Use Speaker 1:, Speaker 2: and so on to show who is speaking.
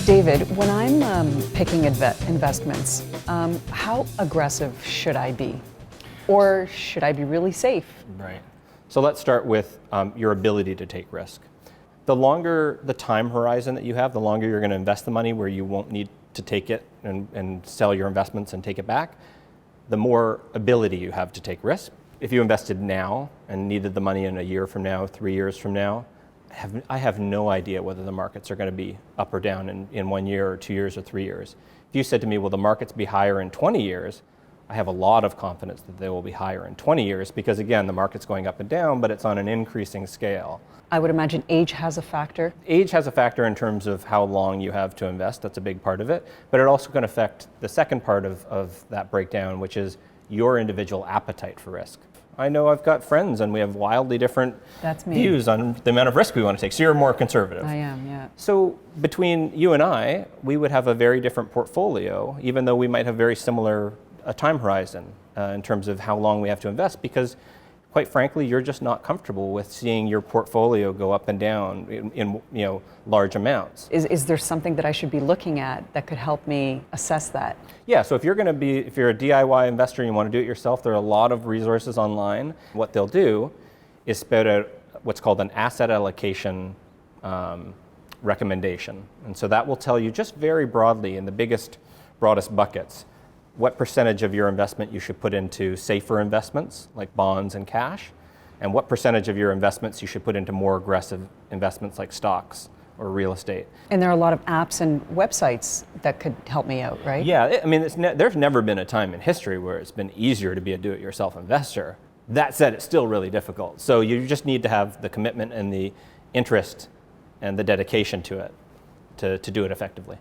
Speaker 1: David, when I'm picking investments, how aggressive should I be? Or should I be really safe?
Speaker 2: Right. So let's start with your ability to take risk. The longer the time horizon that you have, the longer you're going to invest the money where you won't need to take it and sell your investments and take it back, the more ability you have to take risk. If you invested now and needed the money in a year from now, 3 years from now, I have no idea whether the markets are going to be up or down in 1 year or 2 years or 3 years. If you said to me, will the markets be higher in 20 years? I have a lot of confidence that they will be higher in 20 years because, again, the market's going up and down, but it's on an increasing scale.
Speaker 1: I would imagine age has a factor.
Speaker 2: Age has a factor in terms of how long you have to invest. That's a big part of it. But it also can affect the second part of that breakdown, which is your individual appetite for risk. I know I've got friends and we have wildly different views on the amount of risk we want to take. So you're more conservative.
Speaker 1: I am, yeah.
Speaker 2: So between you and I, we would have a very different portfolio, even though we might have very similar time horizon in terms of how long we have to invest, because quite frankly, you're just not comfortable with seeing your portfolio go up and down in large amounts.
Speaker 1: Is there something that I should be looking at that could help me assess that?
Speaker 2: Yeah, so if you're a DIY investor and you want to do it yourself, there are a lot of resources online. What they'll do is spit out what's called an asset allocation recommendation. And so that will tell you just very broadly in the broadest buckets, what percentage of your investment you should put into safer investments like bonds and cash, and what percentage of your investments you should put into more aggressive investments like stocks or real estate.
Speaker 1: And there are a lot of apps and websites that could help me out, right?
Speaker 2: Yeah, I mean, there's never been a time in history where it's been easier to be a do-it-yourself investor. That said, it's still really difficult. So you just need to have the commitment and the interest and the dedication to it to do it effectively.